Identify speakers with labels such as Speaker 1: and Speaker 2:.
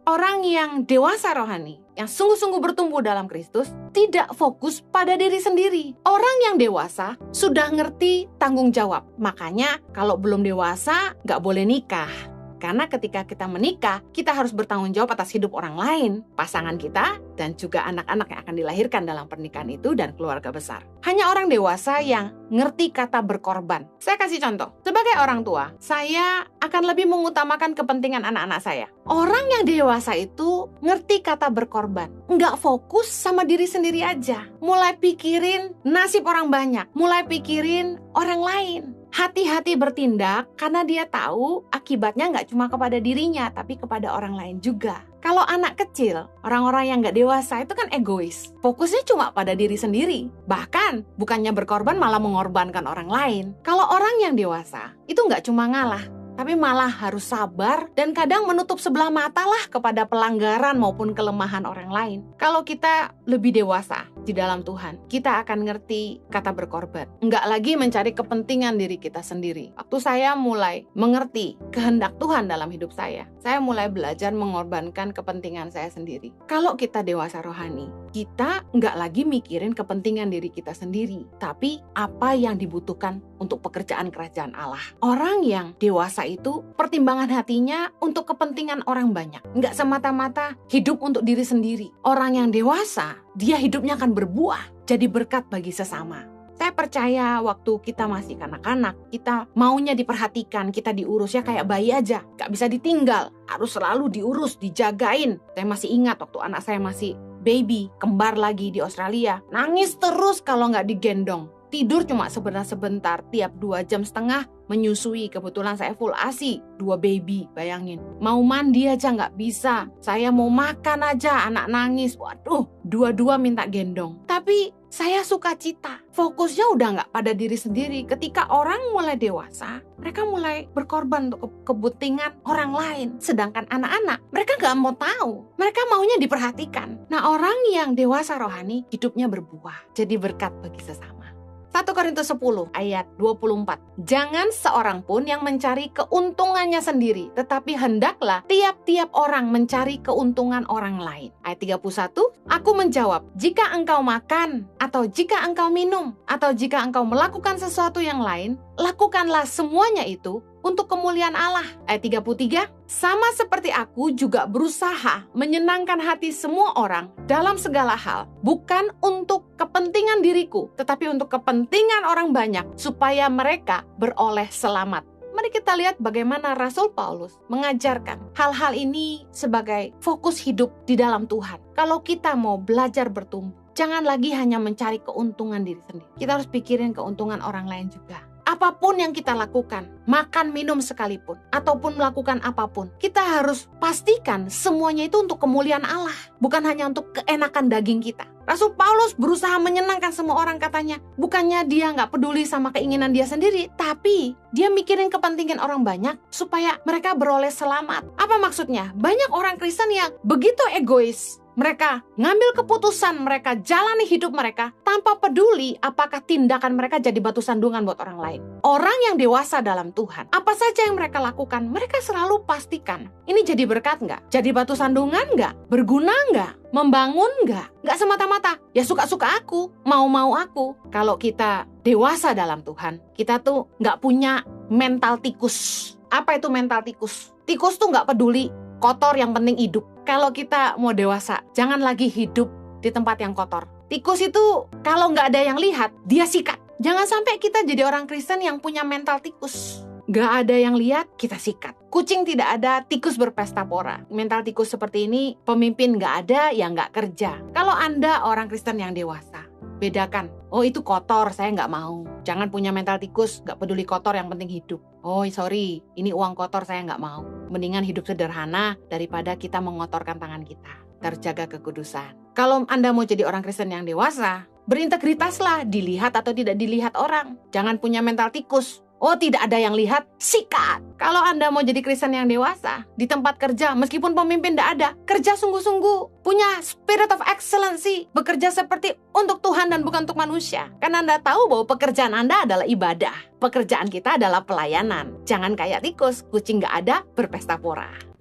Speaker 1: Orang yang dewasa rohani, yang sungguh-sungguh bertumbuh dalam Kristus, tidak fokus pada diri sendiri. Orang yang dewasa sudah ngerti tanggung jawab. Makanya kalau belum dewasa, nggak boleh nikah. Karena ketika kita menikah, kita harus bertanggung jawab atas hidup orang lain, pasangan kita, dan juga anak-anak yang akan dilahirkan dalam pernikahan itu dan keluarga besar. Hanya orang dewasa yang ngerti kata berkorban. Saya kasih contoh. Sebagai orang tua, saya akan lebih mengutamakan kepentingan anak-anak saya. Orang yang dewasa itu ngerti kata berkorban. Nggak fokus sama diri sendiri aja. Mulai pikirin nasib orang banyak. Mulai pikirin orang lain. Hati-hati bertindak karena dia tahu akibatnya nggak cuma kepada dirinya, tapi kepada orang lain juga. Kalau anak kecil, orang-orang yang nggak dewasa itu kan egois. Fokusnya cuma pada diri sendiri. Bahkan bukannya berkorban malah mengorbankan orang lain. Kalau orang yang dewasa itu nggak cuma ngalah, tapi malah harus sabar dan kadang menutup sebelah mata lah kepada pelanggaran maupun kelemahan orang lain. Kalau kita lebih dewasa di dalam Tuhan, kita akan ngerti kata berkorban. Enggak lagi mencari kepentingan diri kita sendiri. Waktu saya mulai mengerti kehendak Tuhan dalam hidup saya mulai belajar mengorbankan kepentingan saya sendiri. Kalau kita dewasa rohani, kita enggak lagi mikirin kepentingan diri kita sendiri, tapi apa yang dibutuhkan untuk pekerjaan kerajaan Allah. Orang yang dewasa itu pertimbangan hatinya untuk kepentingan orang banyak. Enggak semata-mata hidup untuk diri sendiri. Orang yang dewasa, dia hidupnya akan berbuah, jadi berkat bagi sesama. Saya percaya waktu kita masih kanak-kanak, kita maunya diperhatikan, kita diurus ya kayak bayi aja. Gak bisa ditinggal, harus selalu diurus, dijagain. Saya masih ingat waktu anak saya masih baby, kembar lagi di Australia. Nangis terus kalau gak digendong. Tidur cuma sebentar-sebentar, tiap 2,5 jam menyusui. Kebetulan saya full ASI, 2 baby, bayangin. Mau mandi aja nggak bisa. Saya mau makan aja, anak nangis. Waduh, dua-dua minta gendong. Tapi saya sukacita. Fokusnya udah nggak pada diri sendiri. Ketika orang mulai dewasa, mereka mulai berkorban untuk kepentingan orang lain. Sedangkan anak-anak, mereka nggak mau tahu. Mereka maunya diperhatikan. Nah, orang yang dewasa rohani, hidupnya berbuah. Jadi berkat bagi sesama. 1 Korintus 10 ayat 24. Jangan seorang pun yang mencari keuntungannya sendiri, tetapi hendaklah tiap-tiap orang mencari keuntungan orang lain. Ayat 31, aku menjawab, jika engkau makan, atau jika engkau minum, atau jika engkau melakukan sesuatu yang lain, lakukanlah semuanya itu untuk kemuliaan Allah. Ayat 33, sama seperti aku juga berusaha menyenangkan hati semua orang dalam segala hal, bukan untuk kepentingan diriku, tetapi untuk kepentingan orang banyak, supaya mereka beroleh selamat. Mari kita lihat bagaimana Rasul Paulus mengajarkan hal-hal ini sebagai fokus hidup di dalam Tuhan. Kalau kita mau belajar bertumbuh, jangan lagi hanya mencari keuntungan diri sendiri. Kita harus pikirin keuntungan orang lain juga. Apapun yang kita lakukan, makan, minum sekalipun, ataupun melakukan apapun, kita harus pastikan semuanya itu untuk kemuliaan Allah, bukan hanya untuk keenakan daging kita. Rasul Paulus berusaha menyenangkan semua orang, katanya. Bukannya dia nggak peduli sama keinginan dia sendiri, tapi dia mikirin kepentingan orang banyak supaya mereka beroleh selamat. Apa maksudnya? Banyak orang Kristen yang begitu egois. Mereka ngambil keputusan, mereka jalani hidup mereka tanpa peduli apakah tindakan mereka jadi batu sandungan buat orang lain. Orang yang dewasa dalam Tuhan, apa saja yang mereka lakukan, mereka selalu pastikan, ini jadi berkat nggak? Jadi batu sandungan nggak? Berguna nggak? Membangun nggak? Nggak semata-mata, ya suka-suka aku, mau-mau aku. Kalau kita dewasa dalam Tuhan, kita tuh nggak punya mental tikus. Apa itu mental tikus? Tikus tuh nggak peduli kotor, yang penting hidup. Kalau kita mau dewasa, jangan lagi hidup di tempat yang kotor. Tikus itu kalau nggak ada yang lihat, dia sikat. Jangan sampai kita jadi orang Kristen yang punya mental tikus. Nggak ada yang lihat, kita sikat. Kucing tidak ada, tikus berpesta pora. Mental tikus seperti ini, pemimpin nggak ada, ya nggak kerja. Kalau Anda orang Kristen yang dewasa, bedakan. Oh, itu kotor, saya nggak mau. Jangan punya mental tikus, nggak peduli kotor, yang penting hidup. Oh, sorry, ini uang kotor, saya nggak mau. Mendingan hidup sederhana daripada kita mengotorkan tangan kita. Terjaga kekudusan. Kalau Anda mau jadi orang Kristen yang dewasa, berintegritaslah, dilihat atau tidak dilihat orang. Jangan punya mental tikus. Oh, tidak ada yang lihat, sikat. Kalau Anda mau jadi Kristen yang dewasa, di tempat kerja, meskipun pemimpin tidak ada, kerja sungguh-sungguh, punya spirit of excellency, bekerja seperti untuk Tuhan dan bukan untuk manusia. Karena Anda tahu bahwa pekerjaan Anda adalah ibadah. Pekerjaan kita adalah pelayanan. Jangan kayak tikus, kucing nggak ada, berpesta pora.